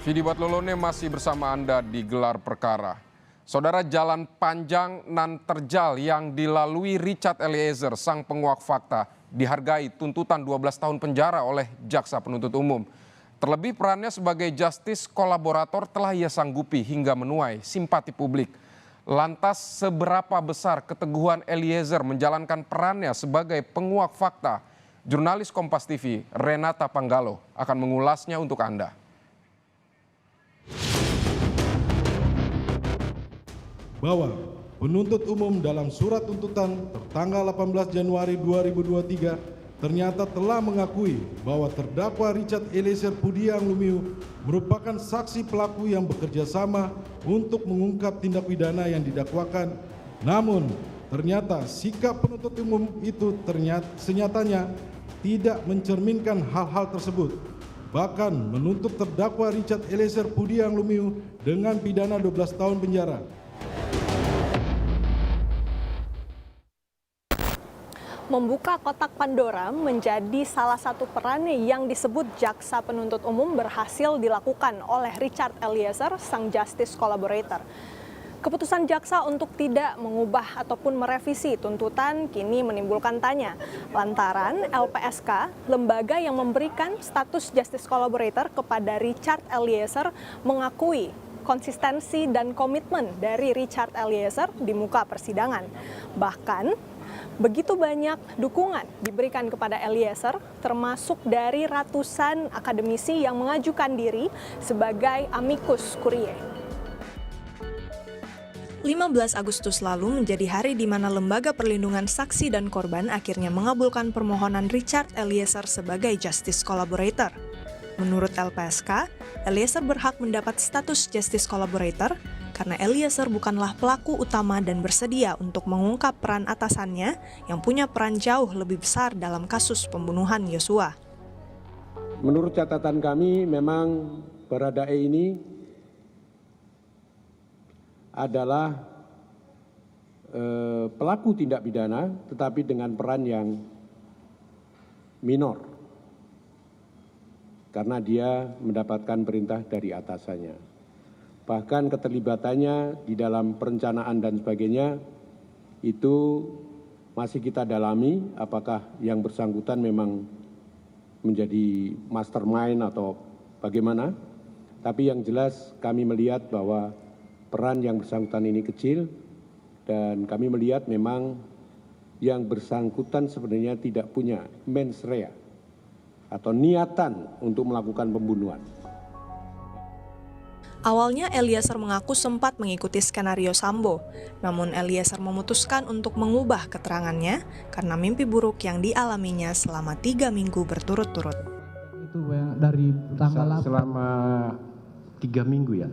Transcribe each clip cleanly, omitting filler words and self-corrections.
Vidi Batlolone masih bersama Anda di Gelar Perkara. Saudara, jalan panjang nan terjal yang dilalui Richard Eliezer, sang penguak fakta, dihargai tuntutan 12 tahun penjara oleh jaksa penuntut umum. Terlebih perannya sebagai justice kolaborator telah ia sanggupi hingga menuai simpati publik. Lantas seberapa besar keteguhan Eliezer menjalankan perannya sebagai penguak fakta? Jurnalis Kompas TV Renata Panggalo akan mengulasnya untuk Anda. Bahwa penuntut umum dalam surat tuntutan tertanggal 18 Januari 2023 ternyata telah mengakui bahwa terdakwa Richard Eliezer Pudiang Lumiu merupakan saksi pelaku yang bekerja sama untuk mengungkap tindak pidana yang didakwakan. Namun ternyata sikap penuntut umum itu senyatanya tidak mencerminkan hal-hal tersebut. Bahkan menuntut terdakwa Richard Eliezer Pudiang Lumiu dengan pidana 12 tahun penjara. Membuka kotak Pandora menjadi salah satu peran yang disebut jaksa penuntut umum berhasil dilakukan oleh Richard Eliezer, sang justice collaborator. Keputusan jaksa untuk tidak mengubah ataupun merevisi tuntutan kini menimbulkan tanya, lantaran LPSK, lembaga yang memberikan status justice collaborator kepada Richard Eliezer, mengakui konsistensi dan komitmen dari Richard Eliezer di muka persidangan. Bahkan begitu banyak dukungan diberikan kepada Eliezer, termasuk dari ratusan akademisi yang mengajukan diri sebagai amicus curiae. 15 Agustus lalu menjadi hari di mana Lembaga Perlindungan Saksi dan Korban akhirnya mengabulkan permohonan Richard Eliezer sebagai justice collaborator. Menurut LPSK, Eliezer berhak mendapat status justice collaborator karena Eliezer bukanlah pelaku utama dan bersedia untuk mengungkap peran atasannya yang punya peran jauh lebih besar dalam kasus pembunuhan Yosua. Menurut catatan kami, memang Baradae ini adalah pelaku tindak pidana, tetapi dengan peran yang minor, karena dia mendapatkan perintah dari atasannya. Bahkan keterlibatannya di dalam perencanaan dan sebagainya itu masih kita dalami, apakah yang bersangkutan memang menjadi mastermind atau bagaimana. Tapi yang jelas kami melihat bahwa peran yang bersangkutan ini kecil, dan kami melihat memang yang bersangkutan sebenarnya tidak punya mens rea atau niatan untuk melakukan pembunuhan. Awalnya Eliezer mengaku sempat mengikuti skenario Sambo, namun Eliezer memutuskan untuk mengubah keterangannya karena mimpi buruk yang dialaminya selama 3 minggu berturut-turut. Itu dari tanggal selama 3 minggu ya?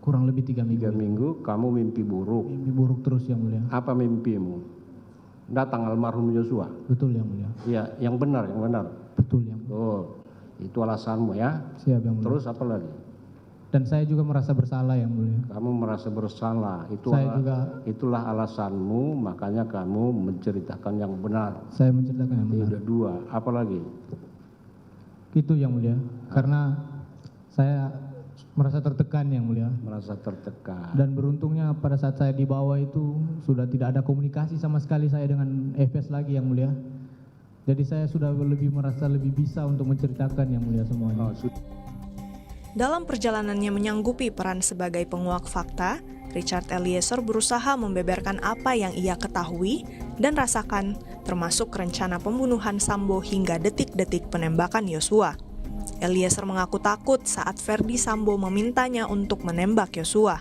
Kurang lebih 3 minggu. 3 minggu kamu mimpi buruk. Mimpi buruk terus yang mulia. Apa mimpimu? Datang almarhum Yosua. Betul yang mulia. Iya, yang benar, yang benar. Betul yang mulia. Oh, itu alasanmu ya? Siap yang mulia. Terus apa lagi? Dan saya juga merasa bersalah yang mulia. Kamu merasa bersalah, itulah alasanmu, makanya kamu menceritakan yang benar. Saya menceritakan yang benar. Tidak dua, apa lagi? Itu yang mulia, karena saya merasa tertekan yang mulia. Merasa tertekan. Dan beruntungnya pada saat saya dibawa itu sudah tidak ada komunikasi sama sekali saya dengan EFS lagi yang mulia. Jadi saya sudah merasa lebih bisa untuk menceritakan yang mulia semuanya. Dalam perjalanannya menyanggupi peran sebagai penguak fakta, Richard Eliezer berusaha membeberkan apa yang ia ketahui dan rasakan, termasuk rencana pembunuhan Sambo hingga detik-detik penembakan Yosua. Eliezer mengaku takut saat Verdi Sambo memintanya untuk menembak Yosua.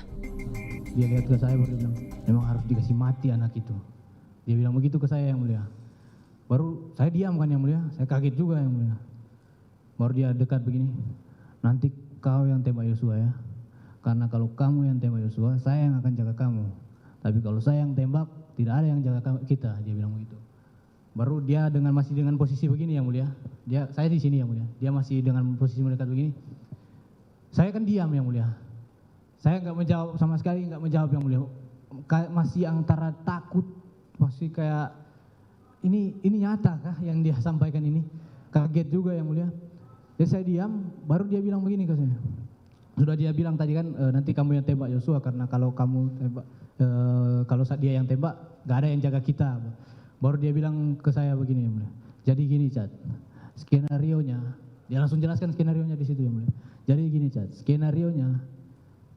Dia lihat ke saya baru bilang, memang harus dikasih mati anak itu. Dia bilang begitu ke saya yang mulia. Baru saya diam kan yang mulia, saya kaget juga yang mulia. Baru dia dekat begini, nanti kau yang tembak Yosua ya, karena kalau kamu yang tembak Yosua, saya yang akan jaga kamu. Tapi kalau saya yang tembak, tidak ada yang jaga kita, dia bilang begitu. Baru dia masih dengan posisi begini yang mulia, saya di sini yang mulia, dia masih dengan posisi mendekat begini. Saya kan diam yang mulia, saya nggak menjawab sama sekali, nggak menjawab yang mulia. Masih antara takut, masih kayak ini nyata kah yang dia sampaikan ini? Kaget juga yang mulia. Jadi saya diam, baru dia bilang begini ke saya. sudah dia bilang tadi kan nanti kamu yang tembak Joshua karena kalau kamu tembak kalau dia yang tembak gak ada yang jaga kita. Baru dia bilang ke saya begini yang mulia. Jadi gini Chat, skenarionya dia langsung jelaskan skenarionya di situ yang mulia. Jadi gini Chat, skenarionya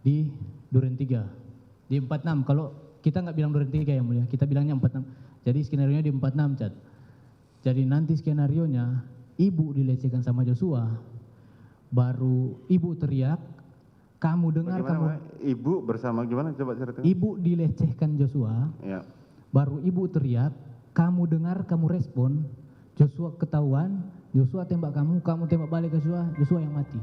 di Duren 3 di 46. Kalau kita nggak bilang Duren 3 yang mulia, kita bilangnya 46. Jadi skenarionya di 46 Chat. Jadi nanti skenarionya ibu dilecehkan sama Joshua, baru ibu teriak, kamu dengar bagaimana, ibu bersama gimana coba ceritakan. Ibu dilecehkan Joshua, Ya. baru ibu teriak, kamu dengar, kamu respon, Joshua ketahuan, Joshua tembak kamu tembak balik ke Joshua yang mati.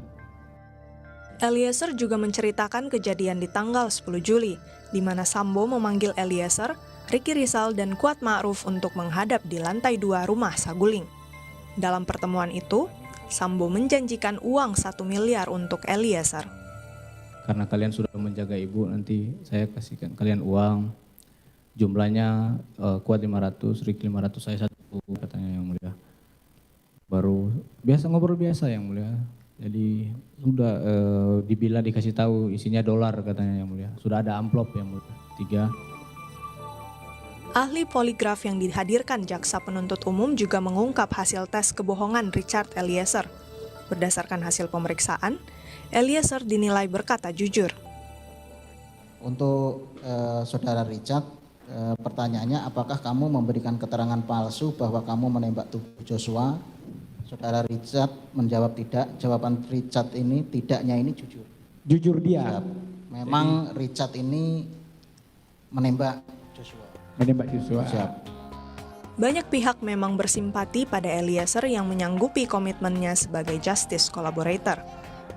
Eliezer juga menceritakan kejadian di tanggal 10 Juli, di mana Sambo memanggil Eliezer, Ricky Rizal, dan Kuat Ma'ruf untuk menghadap di lantai 2 rumah Saguling. Dalam pertemuan itu, Sambo menjanjikan uang 1 miliar untuk Eliezer. Karena kalian sudah menjaga ibu, nanti saya kasihkan kalian uang, jumlahnya Kuat 500, Ricky 500, saya 1, katanya yang mulia. Baru biasa ngobrol biasa yang mulia. Jadi sudah dibilang dikasih tahu isinya dolar katanya yang mulia. Sudah ada amplop yang mulia 3. Ahli poligraf yang dihadirkan jaksa penuntut umum juga mengungkap hasil tes kebohongan Richard Eliezer. Berdasarkan hasil pemeriksaan, Eliezer dinilai berkata jujur. Untuk saudara Richard, pertanyaannya apakah kamu memberikan keterangan palsu bahwa kamu menembak tubuh Joshua? Saudara Richard menjawab tidak. Jawaban Richard ini tidaknya ini jujur. Jujur dia. Siap. Memang Richard ini menembak Joshua. Menembak Joshua. Siap. Banyak pihak memang bersimpati pada Eliezer yang menyanggupi komitmennya sebagai justice collaborator.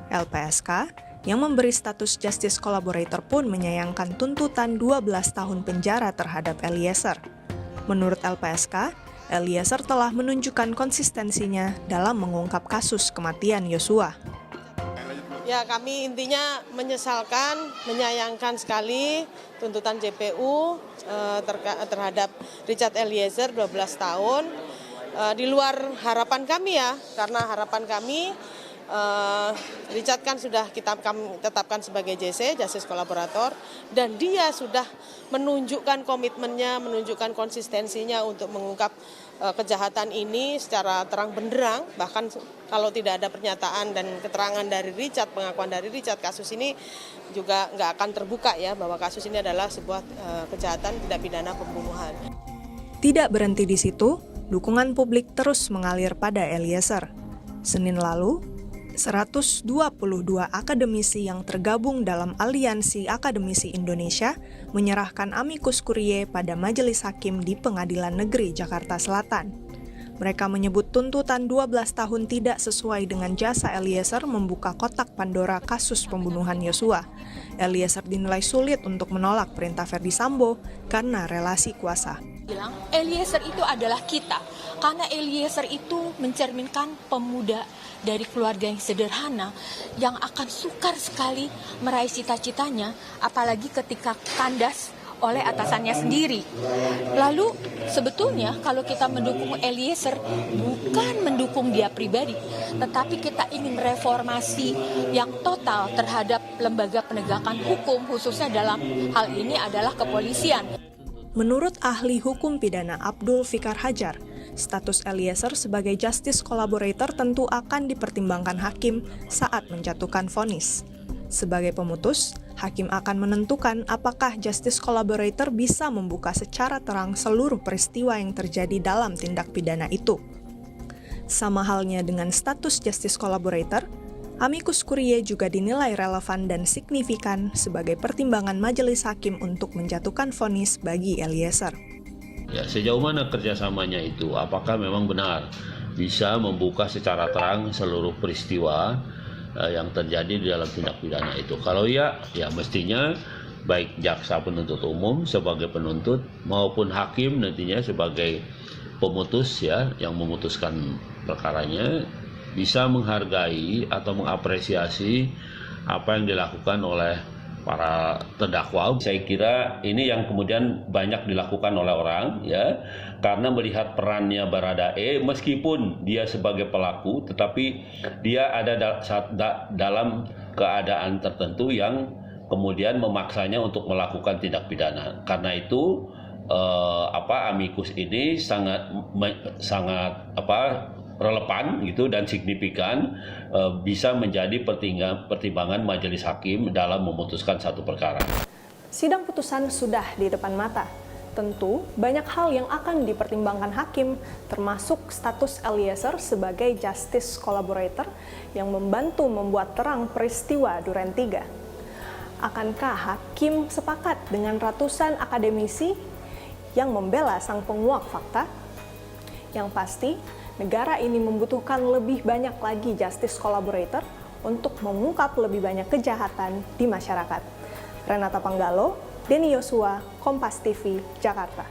LPSK yang memberi status justice collaborator pun menyayangkan tuntutan 12 tahun penjara terhadap Eliezer. Menurut LPSK, Eliezer telah menunjukkan konsistensinya dalam mengungkap kasus kematian Yosua. Ya, kami intinya menyesalkan, menyayangkan sekali tuntutan JPU terhadap Richard Eliezer 12 tahun. Di luar harapan kami ya, karena harapan kami Richard kan sudah kami tetapkan sebagai JC, Justice Collaborator, dan dia sudah menunjukkan komitmennya, menunjukkan konsistensinya untuk mengungkap kejahatan ini secara terang benderang. Bahkan kalau tidak ada pernyataan dan keterangan dari Richard, pengakuan dari Richard, kasus ini juga nggak akan terbuka ya, bahwa kasus ini adalah sebuah kejahatan tindak pidana pembunuhan. Tidak berhenti di situ, dukungan publik terus mengalir pada Eliezer. Senin lalu, 122 akademisi yang tergabung dalam Aliansi Akademisi Indonesia menyerahkan amicus curiae pada Majelis Hakim di Pengadilan Negeri Jakarta Selatan. Mereka menyebut tuntutan 12 tahun tidak sesuai dengan jasa Eliezer membuka kotak Pandora kasus pembunuhan Yosua. Eliezer dinilai sulit untuk menolak perintah Verdi Sambo karena relasi kuasa. Bilang Eliezer itu adalah kita, karena Eliezer itu mencerminkan pemuda dari keluarga yang sederhana yang akan sukar sekali meraih cita-citanya, apalagi ketika kandas oleh atasannya sendiri. Lalu sebetulnya kalau kita mendukung Eliezer bukan mendukung dia pribadi, tetapi kita ingin reformasi yang total terhadap lembaga penegakan hukum, khususnya dalam hal ini adalah kepolisian. Menurut ahli hukum pidana Abdul Fikar Hajar, status Eliezer sebagai justice collaborator tentu akan dipertimbangkan hakim saat menjatuhkan vonis. Sebagai pemutus, hakim akan menentukan apakah justice collaborator bisa membuka secara terang seluruh peristiwa yang terjadi dalam tindak pidana itu. Sama halnya dengan status justice collaborator, amicus curiae juga dinilai relevan dan signifikan sebagai pertimbangan majelis hakim untuk menjatuhkan vonis bagi Eliezer. Ya, sejauh mana kerjasamanya itu? Apakah memang benar bisa membuka secara terang seluruh peristiwa yang terjadi di dalam tindak pidana itu? Kalau ya mestinya baik jaksa penuntut umum sebagai penuntut maupun hakim nantinya sebagai pemutus ya yang memutuskan perkaranya bisa menghargai atau mengapresiasi apa yang dilakukan oleh para terdakwa. Saya kira ini yang kemudian banyak dilakukan oleh orang ya, karena melihat perannya Baradae meskipun dia sebagai pelaku tetapi dia ada dalam keadaan tertentu yang kemudian memaksanya untuk melakukan tindak pidana. Karena itu amicus ini sangat relevan gitu dan signifikan bisa menjadi pertimbangan majelis hakim dalam memutuskan satu perkara. Sidang putusan sudah di depan mata. Tentu banyak hal yang akan dipertimbangkan hakim, termasuk status Eliezer sebagai justice collaborator yang membantu membuat terang peristiwa Duren 3. Akankah hakim sepakat dengan ratusan akademisi yang membela sang penguak fakta? Yang pasti, negara ini membutuhkan lebih banyak lagi justice collaborator untuk mengungkap lebih banyak kejahatan di masyarakat. Renata Panggalo, Denny Yosua, Kompas TV, Jakarta.